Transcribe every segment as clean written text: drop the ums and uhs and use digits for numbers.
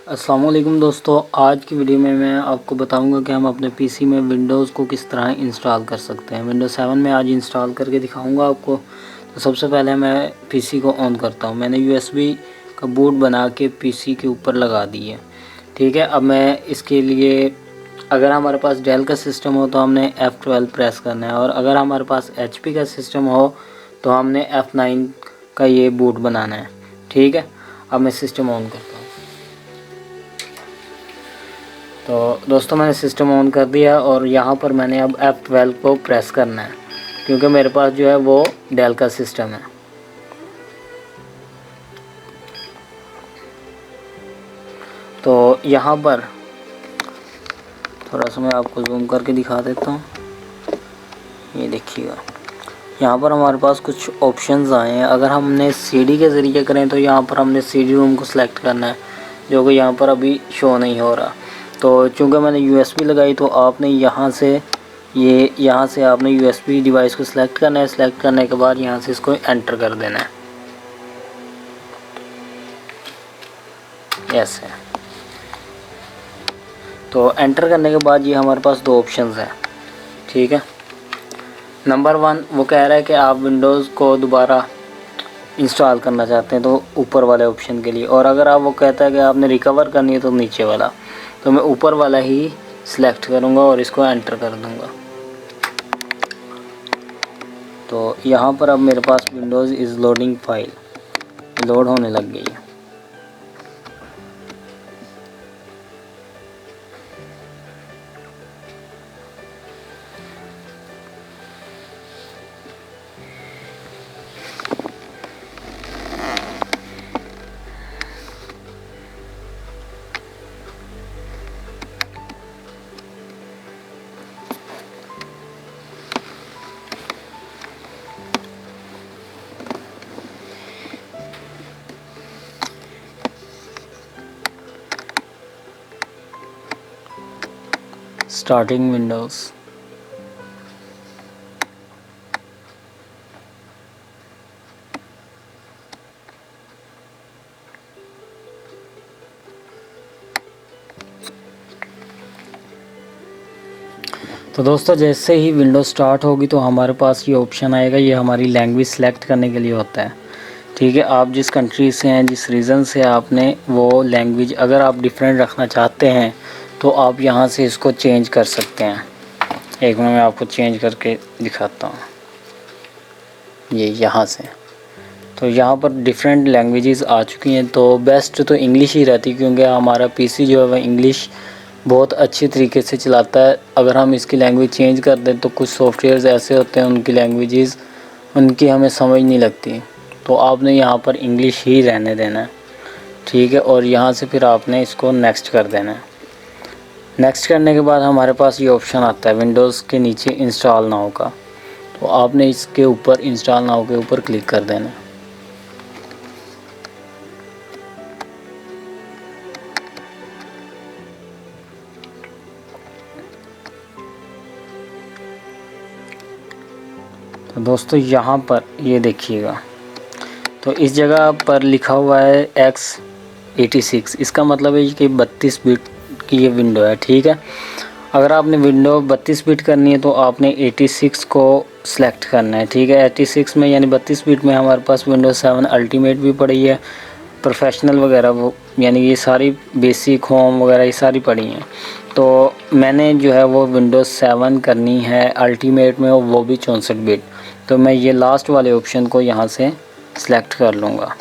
अस्सलाम वालेकुम दोस्तों, आज की वीडियो में मैं आपको बताऊंगा कि हम अपने पीसी में विंडोज़ को किस तरह इंस्टॉल कर सकते हैं। विंडोज़ 7 में आज इंस्टॉल करके दिखाऊंगा आपको। तो सबसे पहले मैं पीसी को ऑन करता हूं। मैंने यूएसबी का बूट बना के पीसी के ऊपर लगा दी है। ठीक है, अब मैं इसके लिए, अगर हमारे पास डेल का सिस्टम हो तो हमने F12 प्रेस करना है, और अगर हमारे पास HP का सिस्टम हो तो हमने F9 का ये बूट बनाना है। ठीक है, अब मैं सिस्टम ऑन करता हूँ। तो दोस्तों, मैंने सिस्टम ऑन कर दिया और यहाँ पर मैंने अब F12 को प्रेस करना है, क्योंकि मेरे पास जो है वो डेल का सिस्टम है। तो यहाँ पर थोड़ा सा मैं आपको जूम करके दिखा देता हूँ। ये देखिएगा, यहाँ पर हमारे पास कुछ ऑप्शंस आए हैं। अगर हमने CD के ज़रिए करें तो यहाँ पर हमने CD रोम को सिलेक्ट करना है, जो कि यहाँ पर अभी शो नहीं हो रहा। तो चूँकि मैंने USB लगाई तो आपने यहाँ से आपने USB डिवाइस को सिलेक्ट करना है। सिलेक्ट करने के बाद यहाँ से इसको एंटर कर देना है, ऐसे। तो एंटर करने के बाद ये हमारे पास दो ऑप्शंस हैं। ठीक है, नंबर 1 वो कह रहा है कि आप विंडोज़ को दोबारा इंस्टॉल करना चाहते हैं तो ऊपर वाले ऑप्शन के लिए, और अगर आप वो कहता है कि आपने रिकवर करनी है तो नीचे वाला। तो मैं ऊपर वाला ही सिलेक्ट करूँगा और इसको एंटर कर दूँगा। तो यहाँ पर अब मेरे पास Windows is loading file load होने लग गई है। Starting Windows. तो दोस्तों, जैसे ही विंडो स्टार्ट होगी तो हमारे पास ये ऑप्शन आएगा। ये हमारी लैंग्वेज सेलेक्ट करने के लिए होता है। ठीक है, आप जिस कंट्री से हैं, जिस रीज़न से, आपने वो लैंग्वेज अगर आप डिफरेंट रखना चाहते हैं तो आप यहाँ से इसको चेंज कर सकते हैं। एक मिनट मैं आपको चेंज करके दिखाता हूँ। ये यहाँ से, तो यहाँ पर डिफरेंट लैंग्वेजेस आ चुकी हैं। तो बेस्ट तो इंग्लिश ही रहती, क्योंकि हमारा पीसी जो है वह इंग्लिश बहुत अच्छी तरीके से चलाता है। अगर हम इसकी लैंग्वेज चेंज कर दें तो कुछ सॉफ्टवेयर्स ऐसे होते हैं उनकी लैंग्वेजेस उनकी हमें समझ नहीं लगती। तो आपने यहाँ पर इंग्लिश ही रहने देना है। ठीक है, और यहाँ से फिर आपने इसको नेक्स्ट कर देना है। नेक्स्ट करने के बाद हमारे पास ये ऑप्शन आता है विंडोज़ के नीचे इंस्टॉल नाउ का। तो आपने इसके ऊपर इंस्टॉल नाउ के ऊपर क्लिक कर देना है। तो दोस्तों, यहाँ पर ये देखिएगा, तो इस जगह पर लिखा हुआ है X86। इसका मतलब है कि 32 बिट की ये विंडो है। ठीक है, अगर आपने विंडो 32 बिट करनी है तो आपने 86 को सिलेक्ट करना है। ठीक है, 86 में यानी 32 बिट में हमारे पास विंडोज़ 7 अल्टीमेट भी पड़ी है, प्रोफेशनल वगैरह, वो यानी ये सारी बेसिक, होम वगैरह ये सारी पड़ी हैं। तो मैंने जो है वो विंडोज़ 7 करनी है अल्टीमेट में, वो भी 64 बिट। तो मैं ये लास्ट वाले ऑप्शन को यहाँ से सिलेक्ट कर लूँगा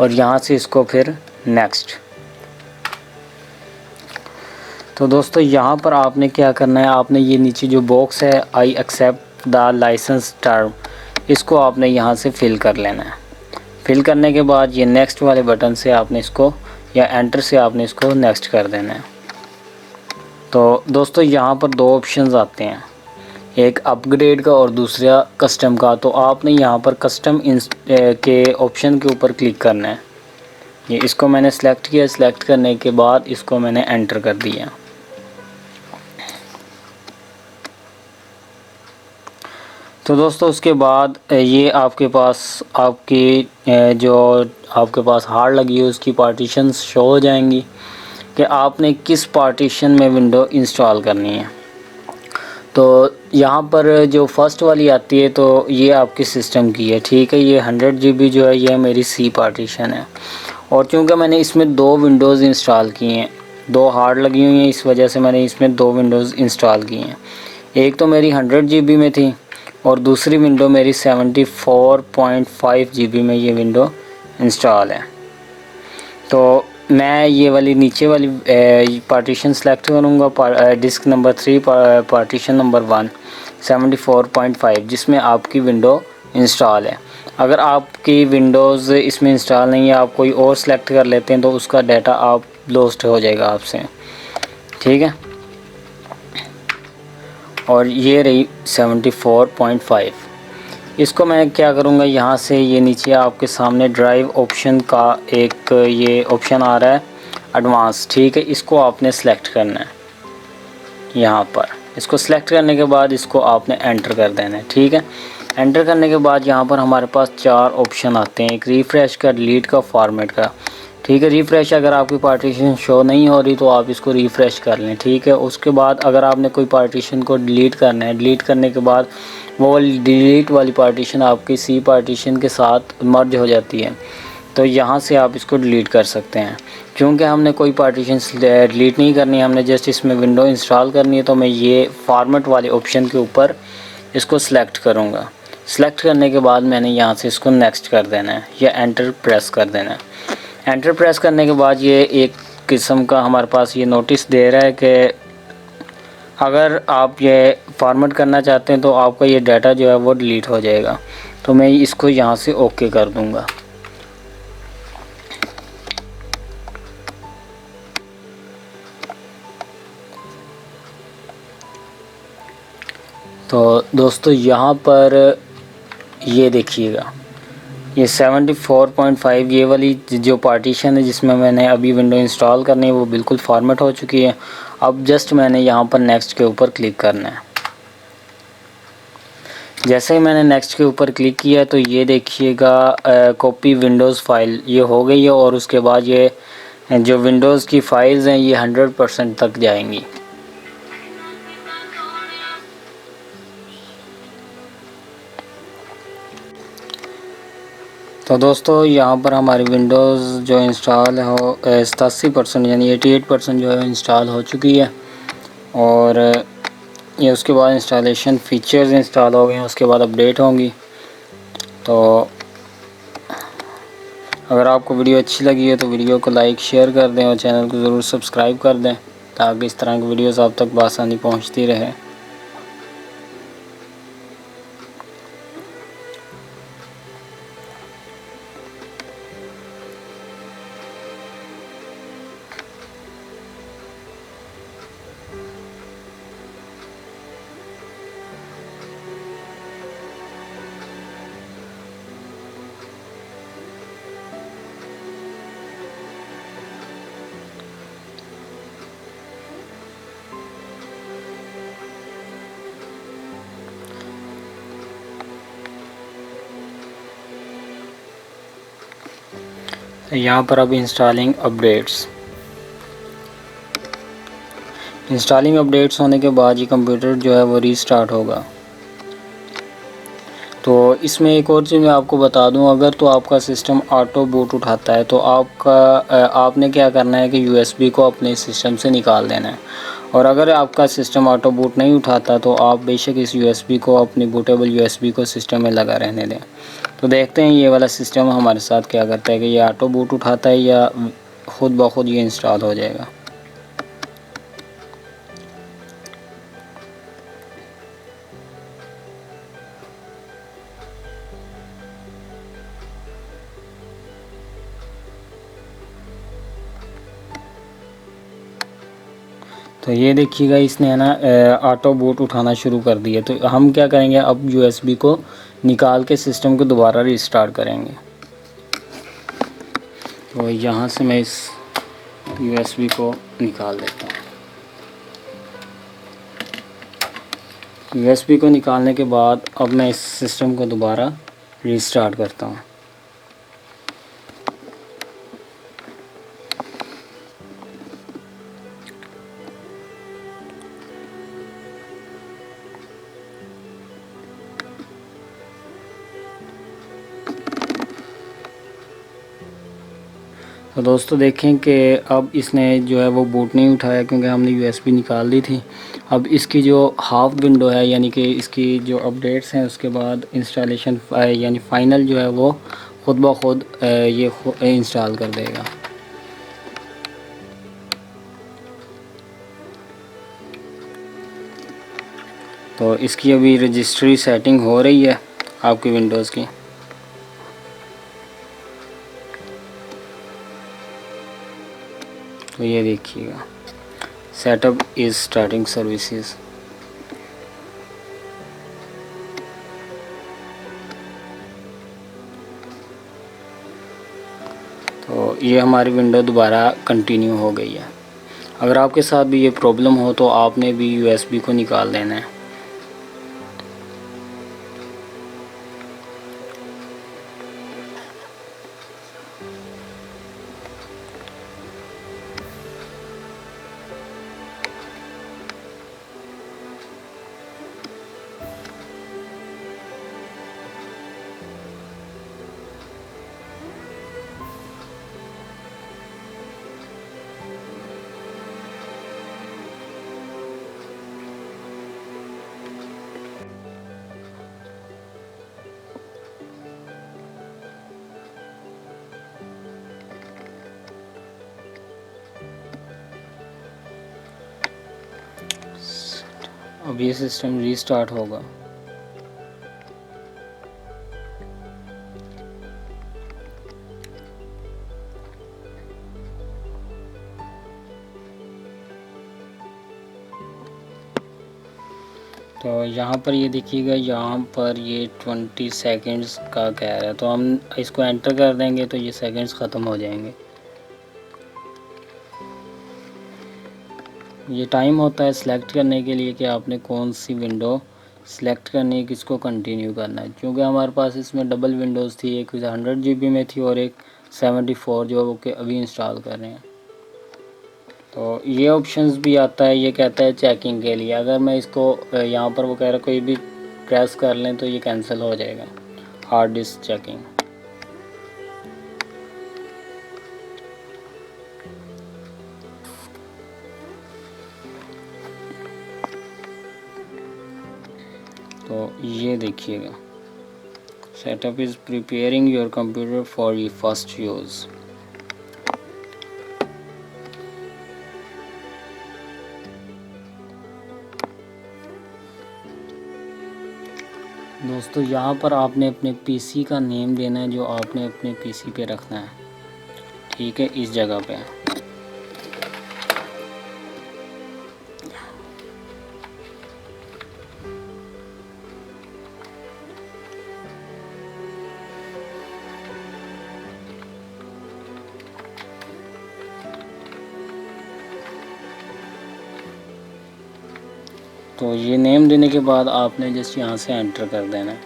और यहाँ से इसको फिर नेक्स्ट। तो दोस्तों, यहाँ पर आपने क्या करना है, आपने ये नीचे जो बॉक्स है I accept the licence term, इसको आपने यहाँ से फिल कर लेना है। फिल करने के बाद ये नेक्स्ट वाले बटन से आपने इसको, या एंटर से आपने इसको नेक्स्ट कर देना है। तो दोस्तों, यहाँ पर दो ऑप्शंस आते हैं, एक अपग्रेड का और दूसरा कस्टम का। तो आपने यहाँ पर कस्टम के ऑप्शन के ऊपर क्लिक करना है। ये इसको मैंने सेलेक्ट किया। सेलेक्ट करने के बाद इसको मैंने एंटर कर दिया। तो दोस्तों उसके बाद ये आपके पास आपकी जो आपके पास हार्ड लगी है उसकी पार्टीशंस शो हो जाएंगी कि आपने किस पार्टीशन में विंडो इंस्टॉल करनी है। तो यहाँ पर जो फर्स्ट वाली आती है तो ये आपके सिस्टम की है, ठीक है। ये 100 GB जो है ये मेरी सी पार्टीशन है, और चूँकि मैंने इसमें 2 विंडोज़ इंस्टॉल किए हैं, 2 हार्ड लगी हुई हैं, इस वजह से मैंने इसमें 2 विंडोज़ इंस्टॉल की हैं। एक तो मेरी 100 GB में थी और दूसरी विंडो मेरी 74.5 GB में ये विंडो इंस्टॉल है। तो मैं ये वाली नीचे वाली पार्टीशन सेलेक्ट करूँगा, डिस्क नंबर 3 पार्टीशन नंबर 1 74.5 जिसमें आपकी विंडो इंस्टॉल है। अगर आपकी विंडोज़ इसमें इंस्टॉल नहीं है, आप कोई और सेलेक्ट कर लेते हैं तो उसका डाटा आप लॉस्ट हो जाएगा आपसे, ठीक है। और ये रही 74.5। इसको मैं क्या करूँगा, यहाँ से ये नीचे आपके सामने ड्राइव ऑप्शन का एक ये ऑप्शन आ रहा है एडवांस, ठीक है। इसको आपने सेलेक्ट करना है, यहाँ पर इसको सेलेक्ट करने के बाद इसको आपने एंटर कर देना है, ठीक है। एंटर करने के बाद यहाँ पर हमारे पास 4 ऑप्शन आते हैं, एक रिफ़्रेश का, डिलीट का, फॉर्मेट का, ठीक है। रिफ़्रेश अगर आपकी पार्टीशन शो नहीं हो रही तो आप इसको रिफ़्रेश कर लें, ठीक है। उसके बाद अगर आपने कोई पार्टीशन को डिलीट करना है, डिलीट करने के बाद वो वाली डिलीट वाली पार्टीशन आपकी सी पार्टीशन के साथ मर्ज हो जाती है, तो यहाँ से आप इसको डिलीट कर सकते हैं। क्योंकि हमने कोई पार्टीशन डिलीट नहीं करनी है, हमने जस्ट इसमें विंडो इंस्टॉल करनी है, तो मैं ये फॉर्मेट वाले ऑप्शन के ऊपर इसको सिलेक्ट करूँगा। सिलेक्ट करने के बाद मैंने यहाँ से इसको नेक्स्ट कर देना है या एंटर प्रेस कर देना है। एंटर प्रेस करने के बाद ये एक किस्म का हमारे पास ये नोटिस दे रहा है कि अगर आप ये फॉर्मेट करना चाहते हैं तो आपका ये डाटा जो है वो डिलीट हो जाएगा। तो मैं इसको यहाँ से ओके कर दूँगा। तो दोस्तों यहाँ पर ये देखिएगा, ये 74.5 ये वाली जो पार्टीशन है जिसमें मैंने अभी विंडो इंस्टॉल करनी है वो बिल्कुल फॉर्मेट हो चुकी है। अब जस्ट मैंने यहाँ पर नेक्स्ट के ऊपर क्लिक करना है। जैसे ही मैंने नेक्स्ट के ऊपर क्लिक किया तो ये देखिएगा कॉपी विंडोज़ फाइल ये हो गई है, और उसके बाद ये जो विंडोज़ की फ़ाइल्स हैं ये 100% तक जाएंगी। तो दोस्तों यहाँ पर हमारी विंडोज़ जो इंस्टॉल हो 87% यानी 88% जो है इंस्टॉल हो चुकी है, और ये उसके बाद इंस्टॉलेशन फ़ीचर्स इंस्टॉल हो गए हैं, उसके बाद अपडेट होंगी। तो अगर आपको वीडियो अच्छी लगी है तो वीडियो को लाइक शेयर कर दें और चैनल को ज़रूर सब्सक्राइब कर दें ताकि इस तरह की वीडियोज़ आप तक बआसानी पहुँचती रहे। यहाँ पर अब इंस्टॉलिंग अपडेट्स होने के बाद ये कंप्यूटर जो है वो रीस्टार्ट होगा। तो इसमें एक और चीज़ मैं आपको बता दूं, अगर तो आपका सिस्टम ऑटो बूट उठाता है तो आपने क्या करना है कि USB को अपने सिस्टम से निकाल देना है, और अगर आपका सिस्टम ऑटो बूट नहीं उठाता तो आप बेशक इस USB को अपनी बूटेबल USB को सिस्टम में लगा रहने दें। तो देखते हैं ये वाला सिस्टम हमारे साथ क्या करता है कि ये ऑटो बूट उठाता है या ख़ुद ब खुद ये इंस्टॉल हो जाएगा। तो ये देखिएगा इसने है ना ऑटो बूट उठाना शुरू कर दिया। तो हम क्या करेंगे, अब USB को निकाल के सिस्टम को दोबारा रिस्टार्ट करेंगे। तो यहाँ से मैं इस USB को निकाल देता हूँ। यूएसबी को निकालने के बाद अब मैं इस सिस्टम को दोबारा रीस्टार्ट करता हूँ। तो दोस्तों देखें कि अब इसने जो है वो बूट नहीं उठाया क्योंकि हमने यूएसबी निकाल दी थी। अब इसकी जो हाफ विंडो है यानी कि इसकी जो अपडेट्स हैं उसके बाद इंस्टॉलेशन यानी फ़ाइनल जो है वो ख़ुद ब खुद ये इंस्टॉल कर देगा। तो इसकी अभी रजिस्ट्री सेटिंग हो रही है आपकी विंडोज़ की। तो ये देखिएगा, सेटअप इज़ स्टार्टिंग सर्विसेज। तो ये हमारी विंडो दोबारा कंटिन्यू हो गई है। अगर आपके साथ भी ये प्रॉब्लम हो तो आपने भी यूएसबी को निकाल देना है। अब ये सिस्टम रीस्टार्ट होगा। तो यहाँ पर ये देखिएगा, यहाँ पर ये 20 सेकंड्स का कह रहा है, तो हम इसको एंटर कर देंगे तो ये सेकंड्स ख़त्म हो जाएंगे। ये टाइम होता है सिलेक्ट करने के लिए कि आपने कौन सी विंडो सिलेक्ट करनी है, किसको कंटिन्यू करना है। क्योंकि हमारे पास इसमें डबल विंडोज़ थी, एक 100 GB में थी और एक 74 जो वो के अभी इंस्टॉल कर रहे हैं। तो ये ऑप्शंस भी आता है, ये कहता है चेकिंग के लिए। अगर मैं इसको यहाँ पर वो कह रहा है कोई भी प्रेस कर लें तो ये कैंसिल हो जाएगा, हार्ड डिस्क चेकिंग। तो ये देखिएगा, setup is preparing your computer for your first use. दोस्तों यहाँ पर आपने अपने पीसी का नेम देना है जो आपने अपने पीसी पे रखना है, ठीक है, इस जगह पे। तो ये नेम देने के बाद आपने जस्ट यहाँ से एंटर कर देना है।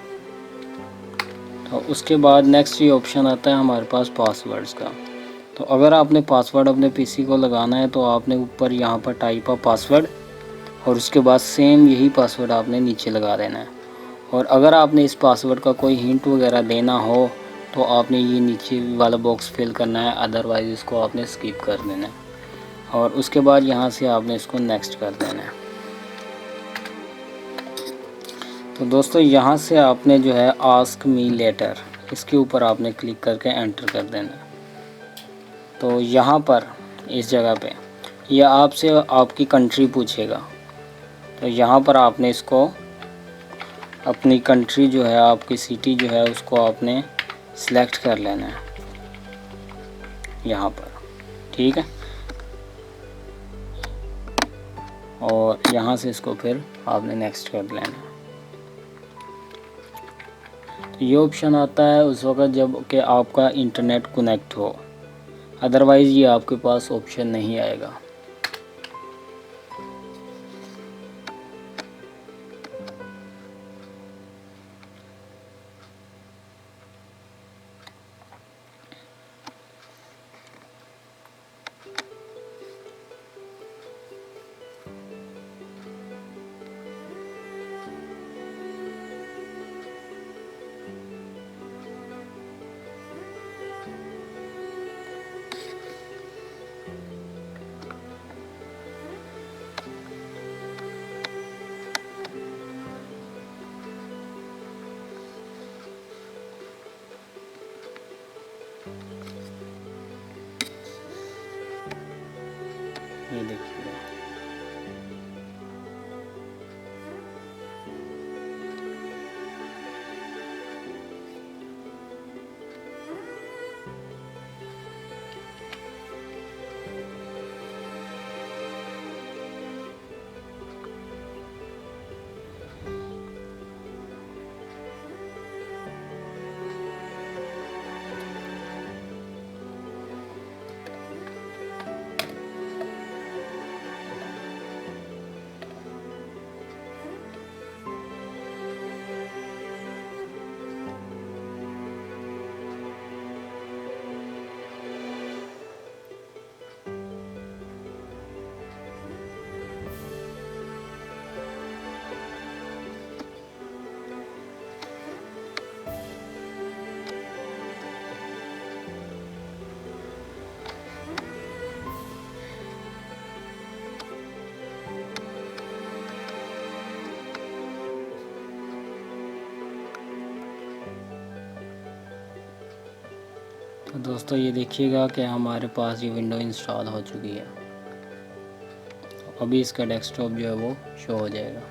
तो उसके बाद नेक्स्ट ये ऑप्शन आता है हमारे पास पासवर्ड्स का। तो अगर आपने पासवर्ड अपने पीसी को लगाना है तो आपने ऊपर यहाँ पर टाइप ऑफ पासवर्ड और उसके बाद सेम यही पासवर्ड आपने नीचे लगा देना है। और अगर आपने इस पासवर्ड का कोई हिंट वगैरह देना हो तो आपने ये नीचे वाला बॉक्स फिल करना है, अदरवाइज़ इसको आपने स्किप कर देना है। और उसके बाद यहाँ से आपने इसको नेक्स्ट कर देना है। तो दोस्तों यहाँ से आपने जो है आस्क मी लेटर, इसके ऊपर आपने क्लिक करके एंटर कर देना। तो यहाँ पर इस जगह पे यह आपसे आपकी कंट्री पूछेगा। तो यहाँ पर आपने इसको अपनी कंट्री जो है, आपकी सिटी जो है, उसको आपने सिलेक्ट कर लेना है यहाँ पर, ठीक है। और यहाँ से इसको फिर आपने नेक्स्ट कर लेना। ये ऑप्शन आता है उस वक़्त जब कि आपका इंटरनेट कनेक्ट हो, अदरवाइज़ ये आपके पास ऑप्शन नहीं आएगा। ये देखिए। तो दोस्तों ये देखिएगा कि हमारे पास ये विंडो इंस्टॉल हो चुकी है। तो अभी इसका डेस्कटॉप जो है वो शो हो जाएगा।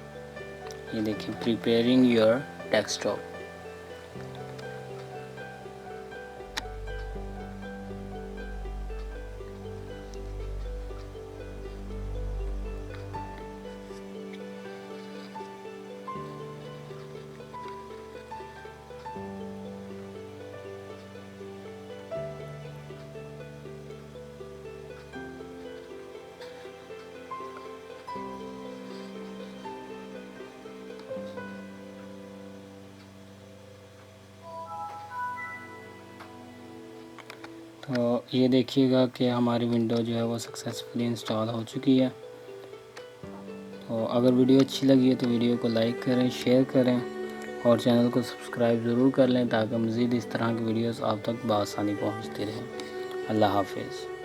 ये देखिए, प्रिपेयरिंग योर डेस्कटॉप। तो ये देखिएगा कि हमारी विंडो जो है वो सक्सेसफुली इंस्टॉल हो चुकी है। तो अगर वीडियो अच्छी लगी है तो वीडियो को लाइक करें, शेयर करें और चैनल को सब्सक्राइब ज़रूर कर लें ताकि मज़ीद इस तरह की वीडियोस आप तक बआसानी पहुंचती रहें। अल्लाह हाफिज़।